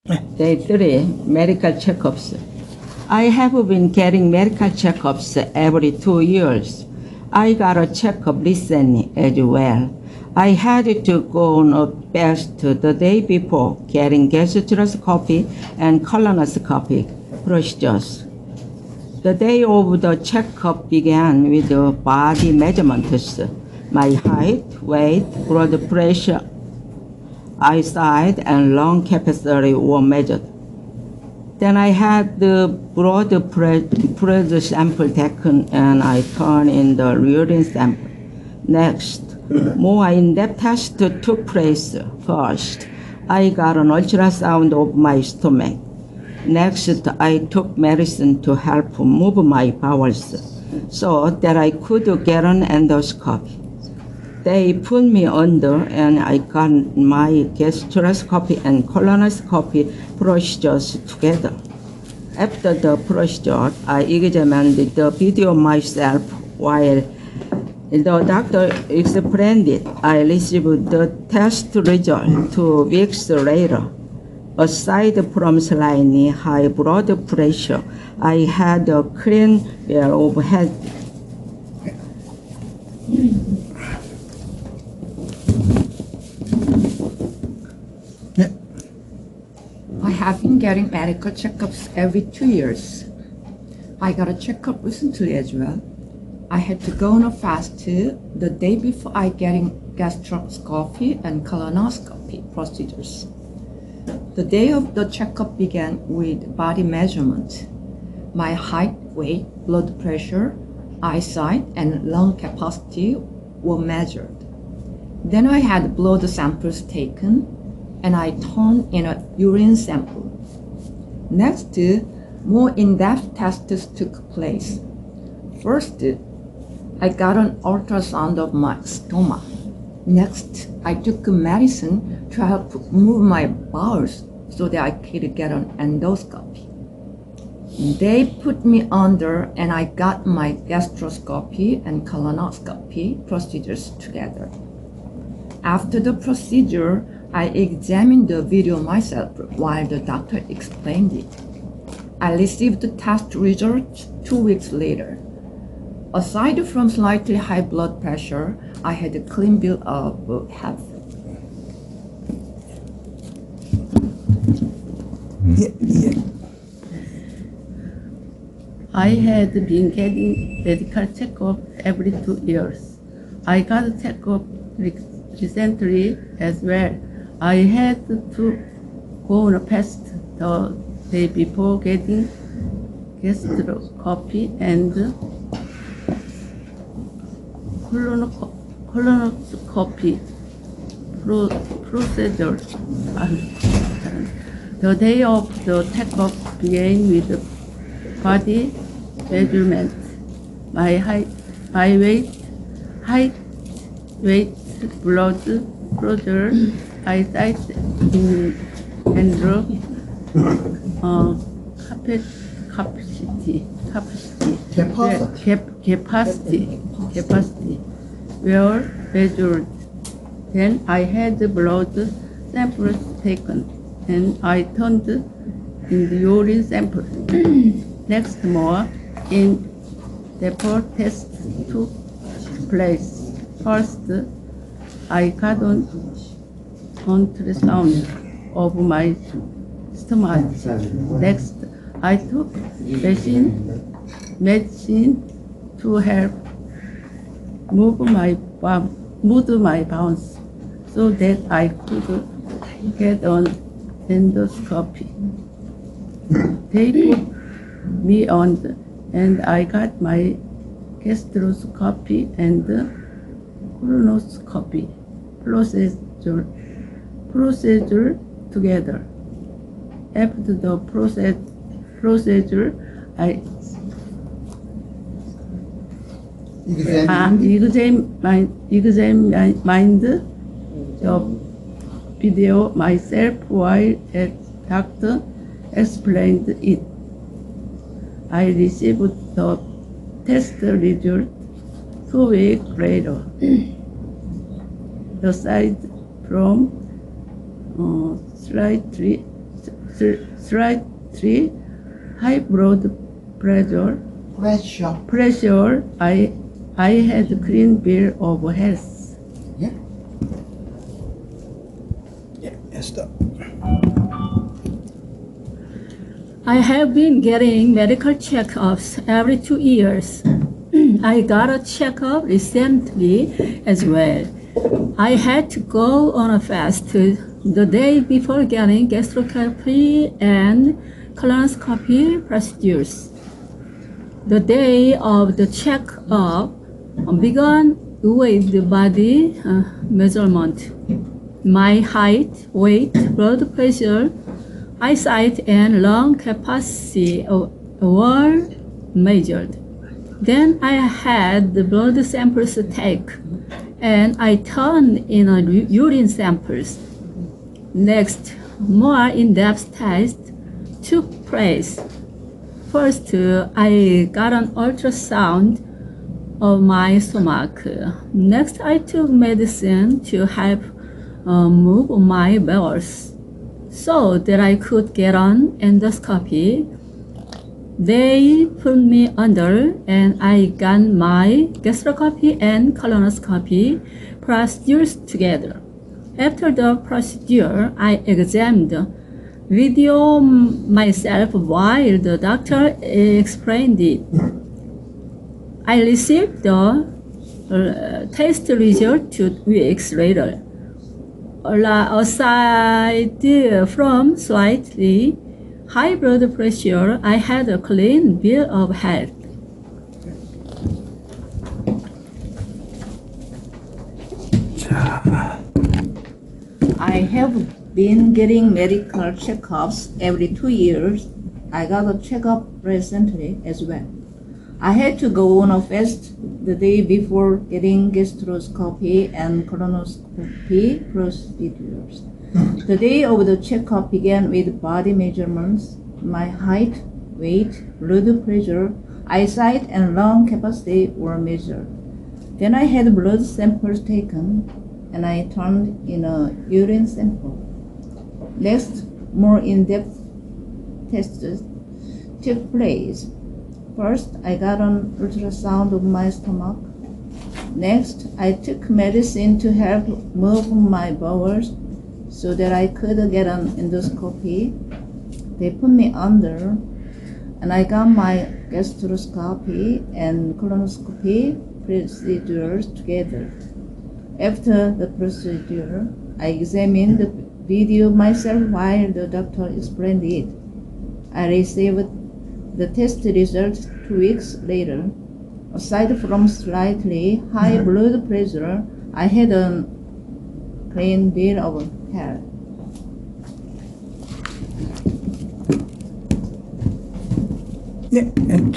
Day 3, medical checkups. I have been getting medical checkups every 2 years. I got a checkup recently as well. I had to go on a fast the day before, getting gastroscopy and colonoscopy procedures. The day of the checkup began with the body measurements. My height, weight, blood pressure, eyesight, and lung capacity were measured. Then I had the blood pressure sample taken and I turned in the urine sample. Next, more in-depth tests took place. First, I got an ultrasound of my stomach. Next, I took medicine to help move my bowels so that I could get an endoscopy. They put me under and I got my gastroscopy and colonoscopy procedures together. After the procedure, I examined the video of myself while the doctor explained it. I received the test result 2 weeks later. Aside from slightly high blood pressure, I had a clean bill of health. I have been getting medical checkups every 2 years. I got a checkup recently as well. I had to go on a fast the day before I getting gastroscopy and colonoscopy procedures. The day of the checkup began with body measurement. My height, weight, blood pressure, eyesight, and lung capacity were measured. Then I had blood samples taken and I turned in a urine sample. Next, more in-depth tests took place. First, I got an ultrasound of my stomach. Next, I took medicine to help move my bowels so that I could get an endoscopy. They put me under and I got my gastroscopy and colonoscopy procedures together. After the procedure, I examined the video myself while the doctor explained it. I received the test results 2 weeks later. Aside from slightly high blood pressure, I had a clean bill of health. I had been getting medical checkup every 2 years. I got a checkup recently as well. I had to go on a fast the day before getting gastroscopy and colonoscopy procedure. The day of the checkup began with body measurement. My weight, blood pressure, eyesight, and capacity were measured. Then I had blood samples taken and I turned in the urine sample. Next, more in-depth tests took place. First, I got an ultrasound of my stomach. Next, I took medicine to help move my bowels so that I could get an endoscopy. They put me on and I got my gastroscopy and colonoscopy procedure together. After the procedure, I examined the video myself while a doctor explained it. I received the test result 2 weeks later. Aside from slightly high blood pressure. I had clean bill of health. Yeah. Stop. I have been getting medical checkups every 2 years. I got a checkup recently as well. I had to go on a fast the day before getting gastroscopy and colonoscopy procedures. The day of the checkup began with the body measurement. My height, weight, blood pressure, eyesight, and lung capacity were measured. Then I had the blood samples taken, and I turned in a urine samples. Next, more in-depth tests took place. First, I got an ultrasound of my stomach. Next, I took medicine to help move my bowels so that I could get an endoscopy. They put me under and I got my gastroscopy and colonoscopy procedures together. After the procedure, I examined video myself while the doctor explained it. I received the test result 2 weeks later. Aside from slightly high blood pressure, I had a clean bill of health. I have been getting medical checkups every 2 years. I got a checkup recently as well. I had to go on a fast the day before getting gastroscopy and colonoscopy procedures. The day of the checkup began with body measurements. My height, weight, blood pressure, eyesight, and lung capacity were measured. Then I had blood samples taken, and I turned in a urine sample. Next, more in-depth tests took place. First, I got an ultrasound of my stomach. Next, I took medicine to help move my bowels so that I could get an endoscopy. They put me under, and I got my gastroscopy and colonoscopy procedures together. After the procedure, I examined the video myself while the doctor explained it. I received the test results 2 weeks later. Aside from slightly high blood pressure, I had a clean bill of health. And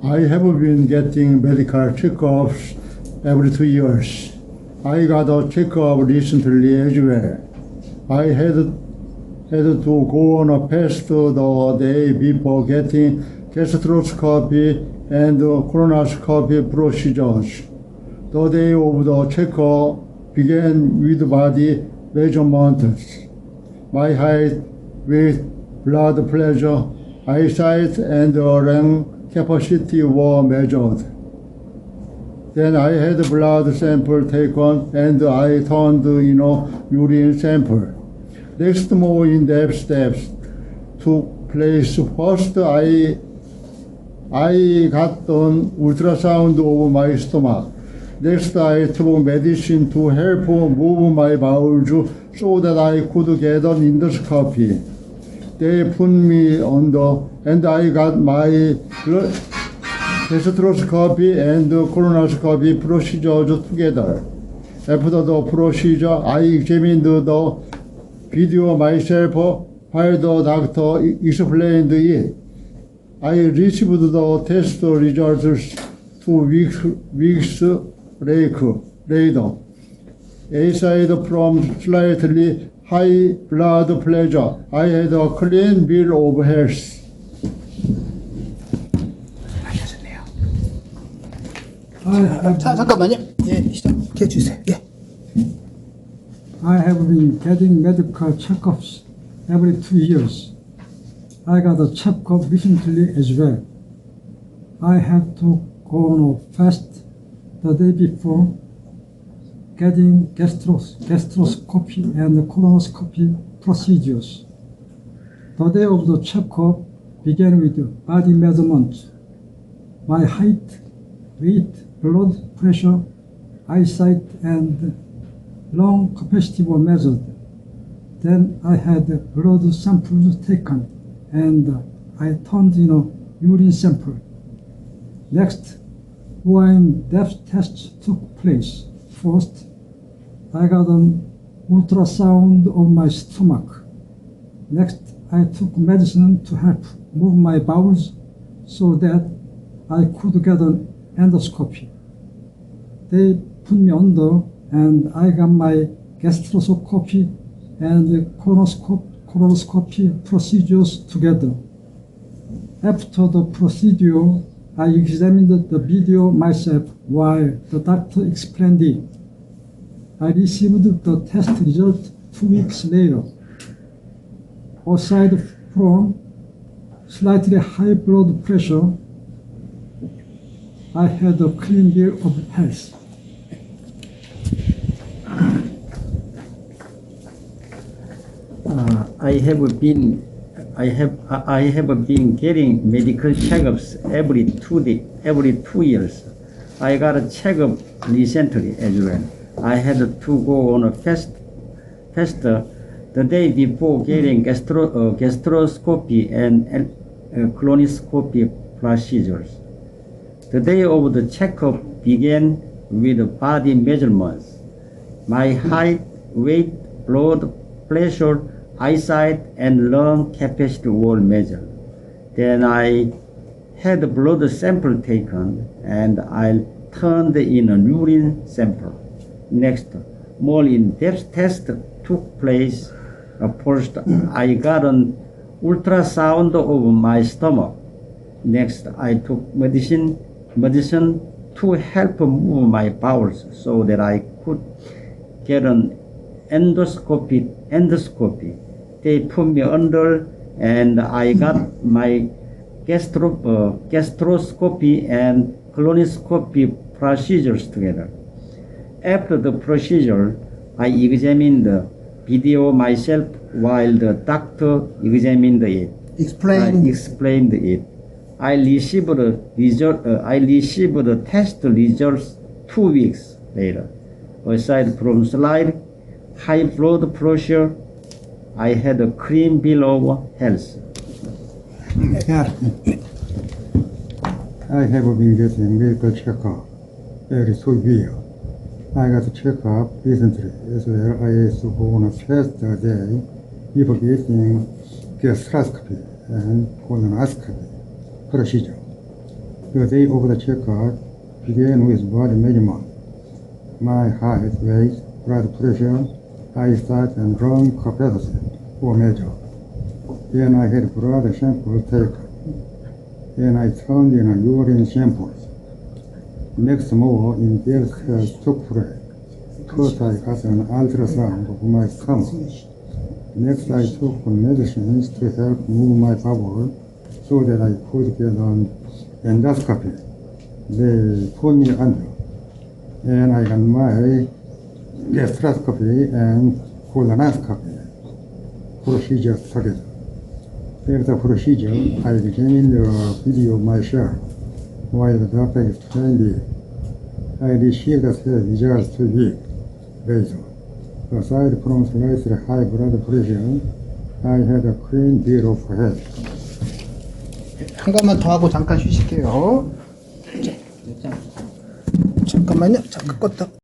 I have been getting medical checkups every 2 years. I got a checkup recently as well. I had to go on a fast the day before getting gastroscopy and colonoscopy procedures. The day of the checkup began with body measurements. My height, weight, blood pressure, eyesight, and lung capacity were measured. Then I had blood sample taken and I turned in a urine sample. Next, more in-depth steps took place. First, I got an ultrasound of my stomach. Next, I took medicine to help move my bowels so that I could get an endoscopy. They put me under, and I got my gastroscopy and colonoscopy procedures together. After the procedure, I examined the video myself while the doctor explained it. I received the test results 2 weeks later. Aside from slightly high blood pressure, I had a clean bill of health. 잠깐만요. 예, 시작해 주세요. 예. I have been getting medical checkups every 2 years. I got a checkup recently as well. I had to go on a fast the day before, getting gastroscopy and colonoscopy procedures. The day of the checkup began with body measurement. My height, weight, blood pressure, eyesight, and lung capacity were measured. Then I had blood samples taken, and I turned in a urine sample. Next, urine depth tests took place. First, I got an ultrasound of my stomach. Next, I took medicine to help move my bowels so that I could get an endoscopy. They put me under, and I got my gastroscopy and colonoscopy procedures together. After the procedure, I examined the video myself while the doctor explained it. I received the test result 2 weeks later. Aside from slightly high blood pressure, I had a clean bill of health. I have been getting medical checkups every 2 years. I got a checkup recently as well. I had to go on a fast the day before getting gastroscopy and colonoscopy procedures. The day of the checkup began with body measurements. My height, weight, blood pressure, eyesight, and lung capacity were measured. Then I had a blood sample taken, and I turned in a urine sample. Next, more in-depth test took place. First, I got an ultrasound of my stomach. Next, I took medicine to help move my bowels so that I could get an endoscopy. They put me under, and I got my gastroscopy and colonoscopy procedures together. After the procedure, I examined the video myself while the doctor examined it. I explained it. I received the test results 2 weeks later. Aside from slight high blood pressure, I had a clean bill of health. I have been getting medical checkup every 2 years. I got a checkup recently as well. I used to go on a fast day before getting gastroscopy and colonoscopy procedure. The day of the checkup began with body measurement. My height, weight, blood pressure, eyesight, and lung capacity were measured. Then I had blood sample taken. Then I turned in a urine sample. Next, more in-depth test took place. First, I got an ultrasound of my stomach. Next, I took medicines to help move my bowel so that I could get an endoscopy. They put me under, and I got my gastroscopy and colonoscopy procedures together. After the procedure, I examined the video myself while the doctor explained it. I received the test results 2 weeks later. Aside from slightly high blood pressure, I had a clean bill of health. 한 가지만 더 하고 잠깐 쉬실게요. 잠깐만요. 잠깐 껐다.